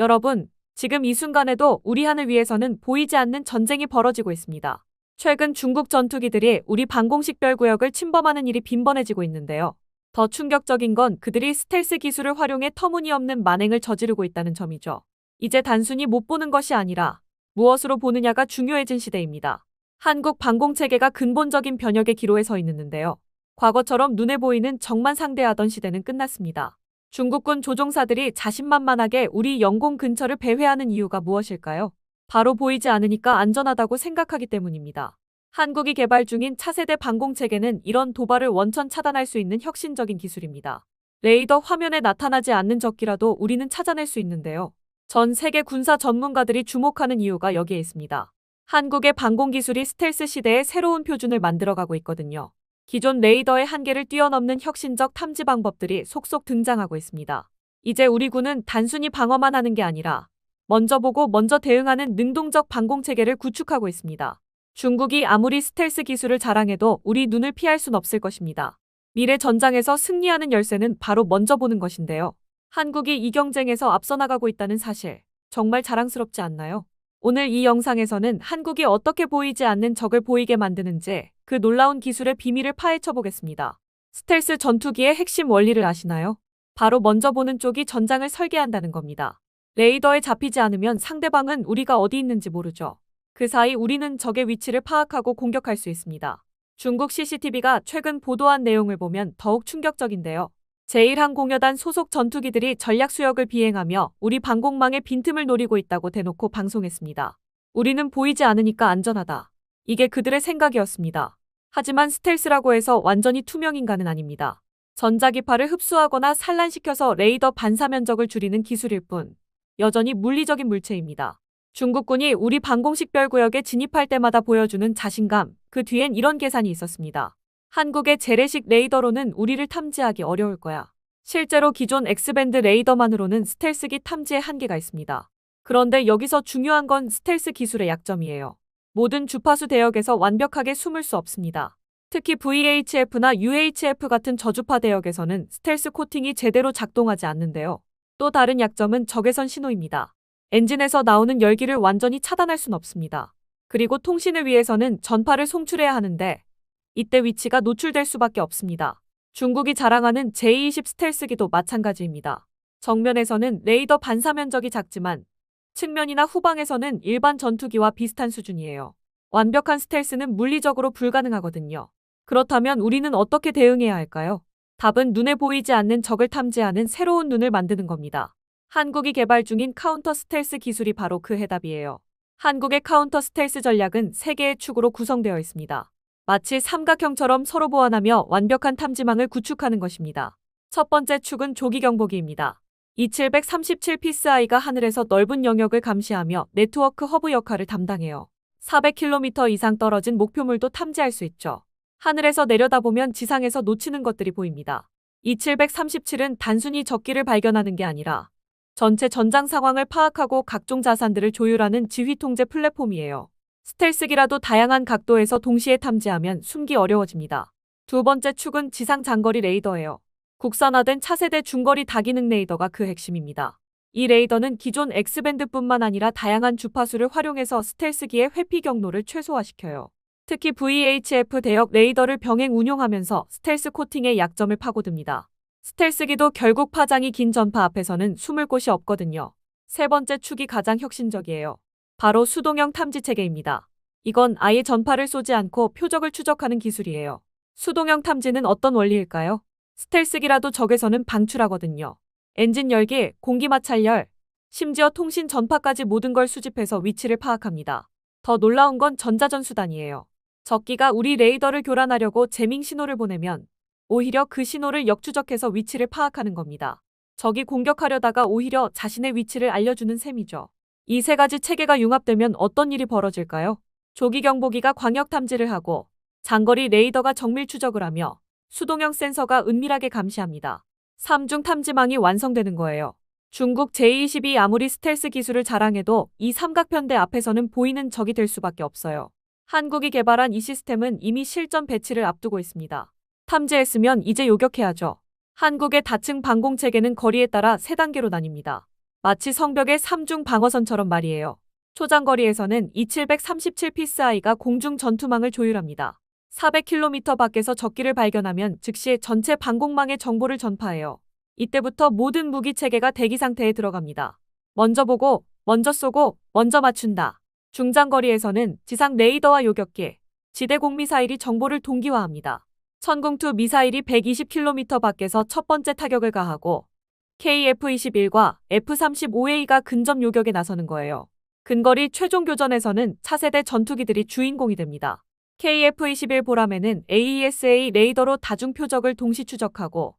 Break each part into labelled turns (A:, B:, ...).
A: 여러분, 지금 이 순간에도 우리 하늘 위에서는 보이지 않는 전쟁이 벌어지고 있습니다. 최근 중국 전투기들이 우리 방공식별 구역을 침범하는 일이 빈번해지고 있는데요. 더 충격적인 건 그들이 스텔스 기술을 활용해 터무니없는 만행을 저지르고 있다는 점이죠. 이제 단순히 못 보는 것이 아니라 무엇으로 보느냐가 중요해진 시대입니다. 한국 방공체계가 근본적인 변혁의 기로에 서 있는데요. 과거처럼 눈에 보이는 적만 상대하던 시대는 끝났습니다. 중국군 조종사들이 자신만만하게 우리 영공 근처를 배회하는 이유가 무엇일까요? 바로 보이지 않으니까 안전하다고 생각하기 때문입니다. 한국이 개발 중인 차세대 방공체계는 이런 도발을 원천 차단할 수 있는 혁신적인 기술입니다. 레이더 화면에 나타나지 않는 적기라도 우리는 찾아낼 수 있는데요. 전 세계 군사 전문가들이 주목하는 이유가 여기에 있습니다. 한국의 방공기술이 스텔스 시대의 새로운 표준을 만들어가고 있거든요. 기존 레이더의 한계를 뛰어넘는 혁신적 탐지 방법들이 속속 등장하고 있습니다. 이제 우리 군은 단순히 방어만 하는 게 아니라 먼저 보고 먼저 대응하는 능동적 방공체계를 구축하고 있습니다. 중국이 아무리 스텔스 기술을 자랑해도 우리 눈을 피할 순 없을 것입니다. 미래 전장에서 승리하는 열쇠는 바로 먼저 보는 것인데요. 한국이 이 경쟁에서 앞서 나가고 있다는 사실, 정말 자랑스럽지 않나요? 오늘 이 영상에서는 한국이 어떻게 보이지 않는 적을 보이게 만드는지 그 놀라운 기술의 비밀을 파헤쳐 보겠습니다. 스텔스 전투기의 핵심 원리를 아시나요? 바로 먼저 보는 쪽이 전장을 설계한다는 겁니다. 레이더에 잡히지 않으면 상대방은 우리가 어디 있는지 모르죠. 그 사이 우리는 적의 위치를 파악하고 공격할 수 있습니다. 중국 CCTV가 최근 보도한 내용을 보면 더욱 충격적인데요. 제1항공여단 소속 전투기들이 전략 수역을 비행하며 우리 방공망의 빈틈을 노리고 있다고 대놓고 방송했습니다. 우리는 보이지 않으니까 안전하다. 이게 그들의 생각이었습니다. 하지만 스텔스라고 해서 완전히 투명인간은 아닙니다. 전자기파를 흡수하거나 산란시켜서 레이더 반사 면적을 줄이는 기술일 뿐 여전히 물리적인 물체입니다. 중국군이 우리 방공식별 구역에 진입할 때마다 보여주는 자신감, 그 뒤엔 이런 계산이 있었습니다. 한국의 재래식 레이더로는 우리를 탐지하기 어려울 거야. 실제로 기존 X밴드 레이더만으로는 스텔스기 탐지에 한계가 있습니다. 그런데 여기서 중요한 건 스텔스 기술의 약점이에요. 모든 주파수 대역에서 완벽하게 숨을 수 없습니다. 특히 VHF나 UHF 같은 저주파 대역에서는 스텔스 코팅이 제대로 작동하지 않는데요. 또 다른 약점은 적외선 신호입니다. 엔진에서 나오는 열기를 완전히 차단할 순 없습니다. 그리고 통신을 위해서는 전파를 송출해야 하는데 이때 위치가 노출될 수밖에 없습니다. 중국이 자랑하는 J-20 스텔스기도 마찬가지입니다. 정면에서는 레이더 반사 면적이 작지만 측면이나 후방에서는 일반 전투기와 비슷한 수준이에요. 완벽한 스텔스는 물리적으로 불가능하거든요. 그렇다면 우리는 어떻게 대응해야 할까요? 답은 눈에 보이지 않는 적을 탐지하는 새로운 눈을 만드는 겁니다. 한국이 개발 중인 카운터 스텔스 기술이 바로 그 해답이에요. 한국의 카운터 스텔스 전략은 3개의 축으로 구성되어 있습니다. 마치 삼각형처럼 서로 보완하며 완벽한 탐지망을 구축하는 것입니다. 첫 번째 축은 조기경보기입니다. 2737PSI가 하늘에서 넓은 영역을 감시하며 네트워크 허브 역할을 담당해요. 400km 이상 떨어진 목표물도 탐지할 수 있죠. 하늘에서 내려다보면 지상에서 놓치는 것들이 보입니다. 2737은 단순히 적기를 발견하는 게 아니라 전체 전장 상황을 파악하고 각종 자산들을 조율하는 지휘 통제 플랫폼이에요. 스텔스기라도 다양한 각도에서 동시에 탐지하면 숨기 어려워집니다. 두 번째 축은 지상 장거리 레이더예요. 국산화된 차세대 중거리 다기능 레이더가 그 핵심입니다. 이 레이더는 기존 X밴드뿐만 아니라 다양한 주파수를 활용해서 스텔스기의 회피 경로를 최소화시켜요. 특히 VHF 대역 레이더를 병행 운용하면서 스텔스 코팅의 약점을 파고듭니다. 스텔스기도 결국 파장이 긴 전파 앞에서는 숨을 곳이 없거든요. 세 번째 축이 가장 혁신적이에요. 바로 수동형 탐지 체계입니다. 이건 아예 전파를 쏘지 않고 표적을 추적하는 기술이에요. 수동형 탐지는 어떤 원리일까요? 스텔스기라도 적외선은 방출하거든요. 엔진 열기, 공기 마찰열, 심지어 통신 전파까지 모든 걸 수집해서 위치를 파악합니다. 더 놀라운 건 전자전수단이에요. 적기가 우리 레이더를 교란하려고 재밍 신호를 보내면 오히려 그 신호를 역추적해서 위치를 파악하는 겁니다. 적이 공격하려다가 오히려 자신의 위치를 알려주는 셈이죠. 이 세 가지 체계가 융합되면 어떤 일이 벌어질까요? 조기경보기가 광역 탐지를 하고 장거리 레이더가 정밀 추적을 하며 수동형 센서가 은밀하게 감시합니다. 3중 탐지망이 완성되는 거예요. 중국 J-22이 아무리 스텔스 기술을 자랑해도 이 삼각편대 앞에서는 보이는 적이 될 수밖에 없어요. 한국이 개발한 이 시스템은 이미 실전 배치를 앞두고 있습니다. 탐지했으면 이제 요격해야죠. 한국의 다층 방공체계는 거리에 따라 3단계로 나뉩니다. 마치 성벽의 삼중 방어선처럼 말이에요. 초장거리에서는 2737PSI가 공중 전투망을 조율합니다. 400km 밖에서 적기를 발견하면 즉시 전체 방공망에 정보를 전파해요. 이때부터 모든 무기 체계가 대기 상태에 들어갑니다. 먼저 보고, 먼저 쏘고, 먼저 맞춘다. 중장거리에서는 지상 레이더와 요격기, 지대 공미사일이 정보를 동기화합니다. 천궁2 미사일이 120km 밖에서 첫 번째 타격을 가하고 KF-21과 F-35A가 근접 요격에 나서는 거예요. 근거리 최종 교전에서는 차세대 전투기들이 주인공이 됩니다. KF-21 보람에는 AESA 레이더로 다중 표적을 동시 추적하고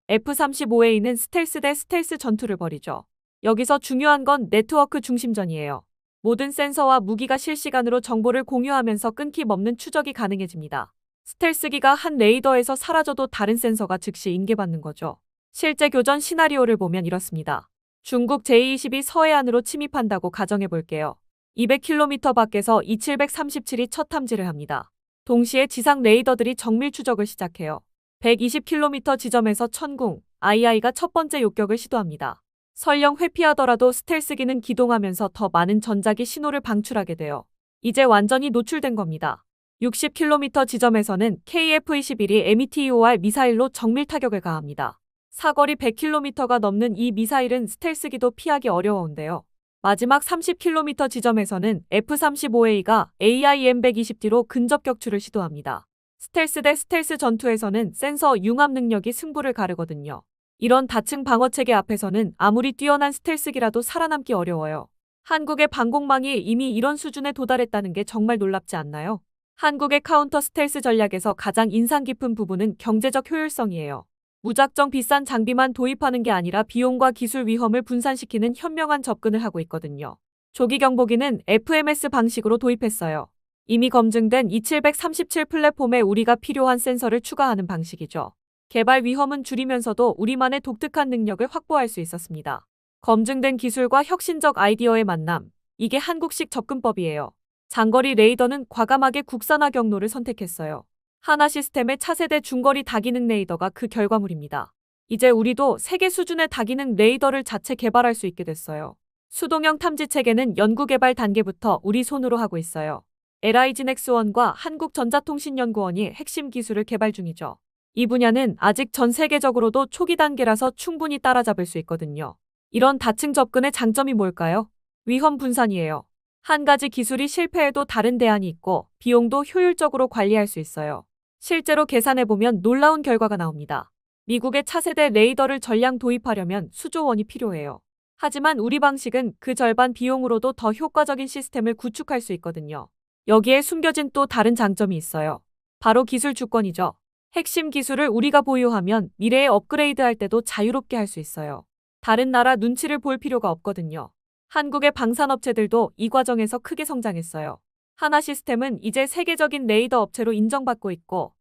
A: F-35A는 스텔스 대 스텔스 전투를 벌이죠. 여기서 중요한 건 네트워크 중심전이에요. 모든 센서와 무기가 실시간으로 정보를 공유하면서 끊김없는 추적이 가능해집니다. 스텔스기가 한 레이더에서 사라져도 다른 센서가 즉시 인계받는 거죠. 실제 교전 시나리오를 보면 이렇습니다. 중국 제-22 서해안으로 침입한다고 가정해 볼게요. 200km 밖에서 E-737이 첫 탐지를 합니다. 동시에 지상 레이더들이 정밀 추적을 시작해요. 120km 지점에서 천궁, II가 첫 번째 요격을 시도합니다. 설령 회피하더라도 스텔스기는 기동하면서 더 많은 전자기 신호를 방출하게 돼요. 이제 완전히 노출된 겁니다. 60km 지점에서는 KF-21이 METOR 미사일로 정밀 타격을 가합니다. 사거리 100km가 넘는 이 미사일은 스텔스기도 피하기 어려운데요. 마지막 30km 지점에서는 F-35A가 AIM-120D로 근접 격추를 시도합니다. 스텔스 대 스텔스 전투에서는 센서 융합 능력이 승부를 가르거든요. 이런 다층 방어체계 앞에서는 아무리 뛰어난 스텔스기라도 살아남기 어려워요. 한국의 방공망이 이미 이런 수준에 도달했다는 게 정말 놀랍지 않나요? 한국의 카운터 스텔스 전략에서 가장 인상 깊은 부분은 경제적 효율성이에요. 무작정 비싼 장비만 도입하는 게 아니라 비용과 기술 위험을 분산시키는 현명한 접근을 하고 있거든요. 조기 경보기는 FMS 방식으로 도입했어요. 이미 검증된 E-737 플랫폼에 우리가 필요한 센서를 추가하는 방식이죠. 개발 위험은 줄이면서도 우리만의 독특한 능력을 확보할 수 있었습니다. 검증된 기술과 혁신적 아이디어의 만남, 이게 한국식 접근법이에요. 장거리 레이더는 과감하게 국산화 경로를 선택했어요. 하나 시스템의 차세대 중거리 다기능 레이더가 그 결과물입니다. 이제 우리도 세계 수준의 다기능 레이더를 자체 개발할 수 있게 됐어요. 수동형 탐지 체계는 연구개발 단계부터 우리 손으로 하고 있어요. LIGNX1과 한국전자통신연구원이 핵심 기술을 개발 중이죠. 이 분야는 아직 전 세계적으로도 초기 단계라서 충분히 따라잡을 수 있거든요. 이런 다층 접근의 장점이 뭘까요? 위험 분산이에요. 한 가지 기술이 실패해도 다른 대안이 있고 비용도 효율적으로 관리할 수 있어요. 실제로 계산해보면 놀라운 결과가 나옵니다. 미국의 차세대 레이더를 전량 도입하려면 수조 원이 필요해요. 하지만 우리 방식은 그 절반 비용으로도 더 효과적인 시스템을 구축할 수 있거든요. 여기에 숨겨진 또 다른 장점이 있어요. 바로 기술 주권이죠. 핵심 기술을 우리가 보유하면 미래에 업그레이드할 때도 자유롭게 할 수 있어요. 다른 나라 눈치를 볼 필요가 없거든요. 한국의 방산업체들도 이 과정에서 크게 성장했어요. 하나 시스템은 이제 세계적인 레이더 업체로 인정받고 있고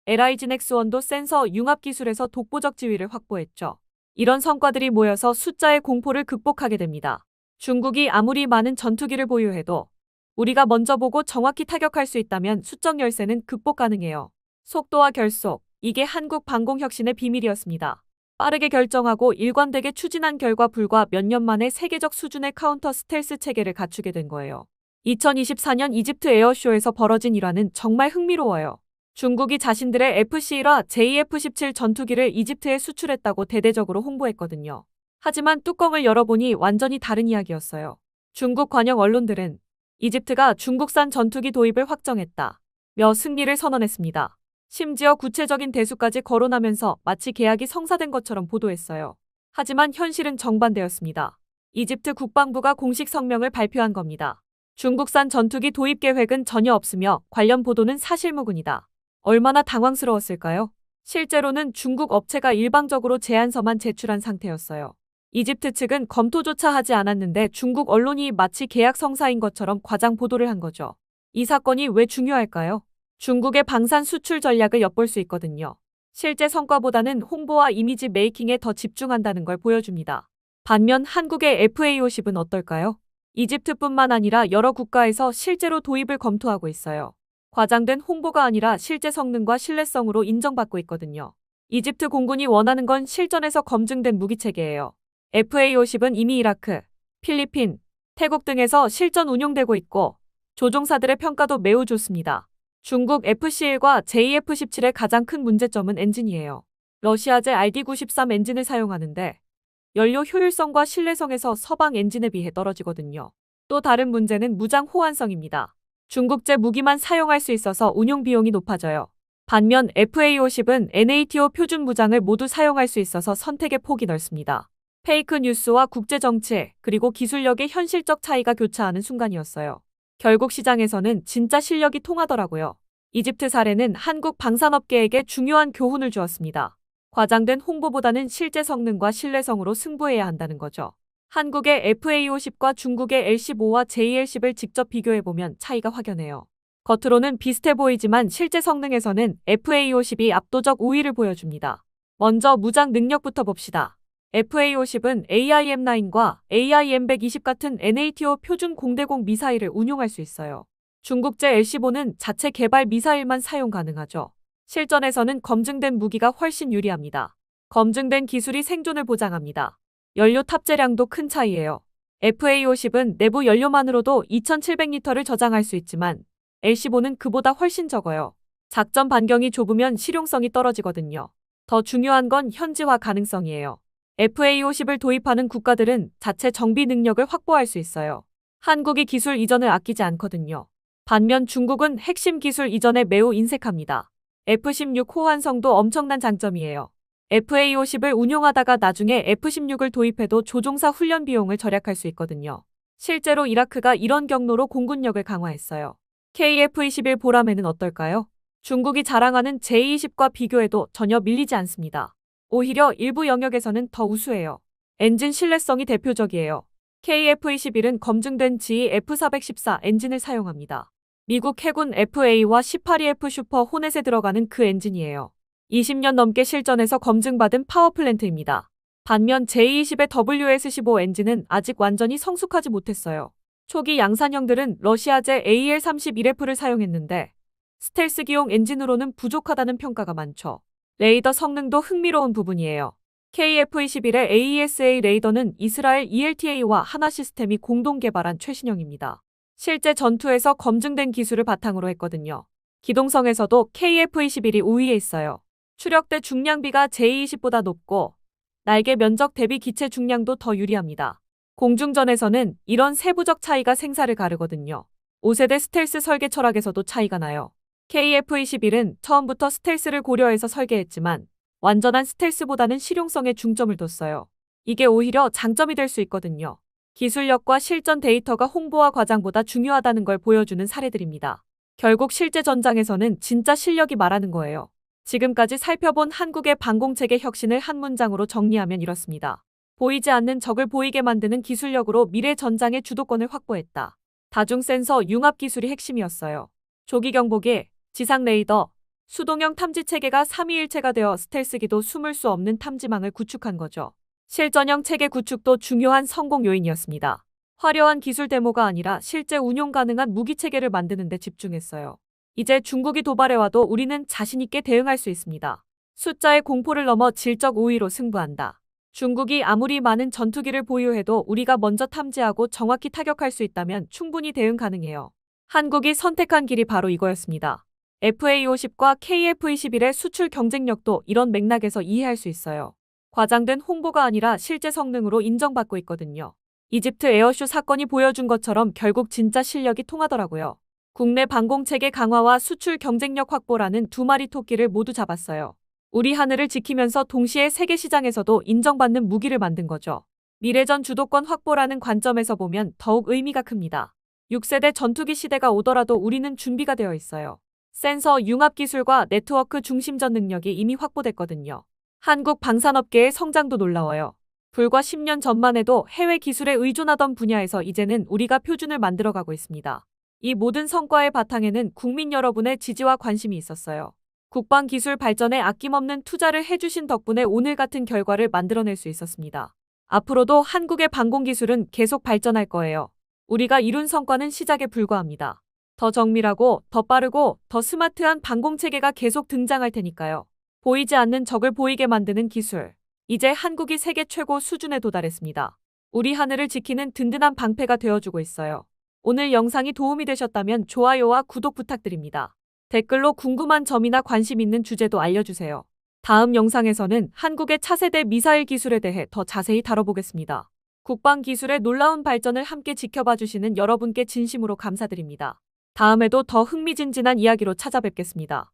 A: LIGNX1도 센서 융합 기술에서 독보적 지위를 확보했죠. 이런 성과들이 모여서 숫자의 공포를 극복하게 됩니다. 중국이 아무리 많은 전투기를 보유해도 우리가 먼저 보고 정확히 타격할 수 있다면 수적 열세는 극복 가능해요. 속도와 결속, 이게 한국 방공혁신의 비밀이었습니다. 빠르게 결정하고 일관되게 추진한 결과 불과 몇 년 만에 세계적 수준의 카운터 스텔스 체계를 갖추게 된 거예요. 2024년 이집트 에어쇼에서 벌어진 일화는 정말 흥미로워요. 중국이 자신들의 FC-1화 JF-17 전투기를 이집트에 수출했다고 대대적으로 홍보했거든요. 하지만 뚜껑을 열어보니 완전히 다른 이야기였어요. 중국 관영 언론들은 이집트가 중국산 전투기 도입을 확정했다 며 승리를 선언했습니다. 심지어 구체적인 대수까지 거론하면서 마치 계약이 성사된 것처럼 보도했어요. 하지만 현실은 정반대였습니다. 이집트 국방부가 공식 성명을 발표한 겁니다. 중국산 전투기 도입 계획은 전혀 없으며 관련 보도는 사실무근이다. 얼마나 당황스러웠을까요? 실제로는 중국 업체가 일방적으로 제안서만 제출한 상태였어요. 이집트 측은 검토조차 하지 않았는데 중국 언론이 마치 계약 성사인 것처럼 과장 보도를 한 거죠. 이 사건이 왜 중요할까요? 중국의 방산 수출 전략을 엿볼 수 있거든요. 실제 성과보다는 홍보와 이미지 메이킹에 더 집중한다는 걸 보여줍니다. 반면 한국의 FA50은 어떨까요? 이집트뿐만 아니라 여러 국가에서 실제로 도입을 검토하고 있어요. 과장된 홍보가 아니라 실제 성능과 신뢰성으로 인정받고 있거든요. 이집트 공군이 원하는 건 실전에서 검증된 무기체계예요. FA-50은 이미 이라크, 필리핀, 태국 등에서 실전 운용되고 있고 조종사들의 평가도 매우 좋습니다. 중국 FC-1과 JF-17의 가장 큰 문제점은 엔진이에요. 러시아제 RD-93 엔진을 사용하는데 연료 효율성과 신뢰성에서 서방 엔진에 비해 떨어지거든요. 또 다른 문제는 무장 호환성입니다. 중국제 무기만 사용할 수 있어서 운용 비용이 높아져요. 반면 FA-50은 NATO 표준 무장을 모두 사용할 수 있어서 선택의 폭이 넓습니다. 페이크 뉴스와 국제정치, 그리고 기술력의 현실적 차이가 교차하는 순간이었어요. 결국 시장에서는 진짜 실력이 통하더라고요. 이집트 사례는 한국 방산업계에게 중요한 교훈을 주었습니다. 과장된 홍보보다는 실제 성능과 신뢰성으로 승부해야 한다는 거죠. 한국의 FA-50과 중국의 L-15와 JL-10을 직접 비교해보면 차이가 확연해요. 겉으로는 비슷해 보이지만 실제 성능에서는 FA-50이 압도적 우위를 보여줍니다. 먼저 무장 능력부터 봅시다. FA-50은 AIM-9과 AIM-120 같은 NATO 표준 공대공 미사일을 운용할 수 있어요. 중국제 L-15는 자체 개발 미사일만 사용 가능하죠. 실전에서는 검증된 무기가 훨씬 유리합니다. 검증된 기술이 생존을 보장합니다. 연료 탑재량도 큰 차이예요. FA-50은 내부 연료만으로도 2,700리터를 저장할 수 있지만 L-15는 그보다 훨씬 적어요. 작전 반경이 좁으면 실용성이 떨어지거든요. 더 중요한 건 현지화 가능성이에요. FA-50을 도입하는 국가들은 자체 정비 능력을 확보할 수 있어요. 한국이 기술 이전을 아끼지 않거든요. 반면 중국은 핵심 기술 이전에 매우 인색합니다. F-16 호환성도 엄청난 장점이에요. FA-50을 운용하다가 나중에 F-16을 도입해도 조종사 훈련 비용을 절약할 수 있거든요. 실제로 이라크가 이런 경로로 공군력을 강화했어요. KF-21 보라매는 어떨까요? 중국이 자랑하는 J-20과 비교해도 전혀 밀리지 않습니다. 오히려 일부 영역에서는 더 우수해요. 엔진 신뢰성이 대표적이에요. KF-21은 검증된 GE F-414 엔진을 사용합니다. 미국 해군 FA와 18EF 슈퍼 호넷에 들어가는 그 엔진이에요. 20년 넘게 실전에서 검증받은 파워플랜트입니다. 반면 J-20의 WS-15 엔진은 아직 완전히 성숙하지 못했어요. 초기 양산형들은 러시아제 AL-31F를 사용했는데 스텔스기용 엔진으로는 부족하다는 평가가 많죠. 레이더 성능도 흥미로운 부분이에요. KF-21의 AESA 레이더는 이스라엘 ELTA와 하나 시스템이 공동 개발한 최신형입니다. 실제 전투에서 검증된 기술을 바탕으로 했거든요. 기동성에서도 KF-21이 우위에 있어요. 추력대 중량비가 J-20보다 높고 날개 면적 대비 기체 중량도 더 유리합니다. 공중전에서는 이런 세부적 차이가 생사를 가르거든요. 5세대 스텔스 설계 철학에서도 차이가 나요. KF-21은 처음부터 스텔스를 고려해서 설계했지만 완전한 스텔스보다는 실용성에 중점을 뒀어요. 이게 오히려 장점이 될 수 있거든요. 기술력과 실전 데이터가 홍보와 과장보다 중요하다는 걸 보여주는 사례들입니다. 결국 실제 전장에서는 진짜 실력이 말하는 거예요. 지금까지 살펴본 한국의 방공체계 혁신을 한 문장으로 정리하면 이렇습니다. 보이지 않는 적을 보이게 만드는 기술력으로 미래 전장의 주도권을 확보했다. 다중센서 융합 기술이 핵심이었어요. 조기 경보기, 지상 레이더, 수동형 탐지 체계가 삼위일체가 되어 스텔스기도 숨을 수 없는 탐지망을 구축한 거죠. 실전형 체계 구축도 중요한 성공 요인이었습니다. 화려한 기술 데모가 아니라 실제 운용 가능한 무기 체계를 만드는 데 집중했어요. 이제 중국이 도발해와도 우리는 자신 있게 대응할 수 있습니다. 숫자의 공포를 넘어 질적 우위로 승부한다. 중국이 아무리 많은 전투기를 보유해도 우리가 먼저 탐지하고 정확히 타격할 수 있다면 충분히 대응 가능해요. 한국이 선택한 길이 바로 이거였습니다. FA-50과 KF-21의 수출 경쟁력도 이런 맥락에서 이해할 수 있어요. 과장된 홍보가 아니라 실제 성능으로 인정받고 있거든요. 이집트 에어쇼 사건이 보여준 것처럼 결국 진짜 실력이 통하더라고요. 국내 방공체계 강화와 수출 경쟁력 확보라는 두 마리 토끼를 모두 잡았어요. 우리 하늘을 지키면서 동시에 세계 시장에서도 인정받는 무기를 만든 거죠. 미래전 주도권 확보라는 관점에서 보면 더욱 의미가 큽니다. 6세대 전투기 시대가 오더라도 우리는 준비가 되어 있어요. 센서 융합 기술과 네트워크 중심전 능력이 이미 확보됐거든요. 한국 방산업계의 성장도 놀라워요. 불과 10년 전만 해도 해외 기술에 의존하던 분야에서 이제는 우리가 표준을 만들어가고 있습니다. 이 모든 성과의 바탕에는 국민 여러분의 지지와 관심이 있었어요. 국방기술 발전에 아낌없는 투자를 해주신 덕분에 오늘 같은 결과를 만들어낼 수 있었습니다. 앞으로도 한국의 방공기술은 계속 발전할 거예요. 우리가 이룬 성과는 시작에 불과합니다. 더 정밀하고 더 빠르고 더 스마트한 방공체계가 계속 등장할 테니까요. 보이지 않는 적을 보이게 만드는 기술. 이제 한국이 세계 최고 수준에 도달했습니다. 우리 하늘을 지키는 든든한 방패가 되어주고 있어요. 오늘 영상이 도움이 되셨다면 좋아요와 구독 부탁드립니다. 댓글로 궁금한 점이나 관심 있는 주제도 알려주세요. 다음 영상에서는 한국의 차세대 미사일 기술에 대해 더 자세히 다뤄보겠습니다. 국방 기술의 놀라운 발전을 함께 지켜봐 주시는 여러분께 진심으로 감사드립니다. 다음에도 더 흥미진진한 이야기로 찾아뵙겠습니다.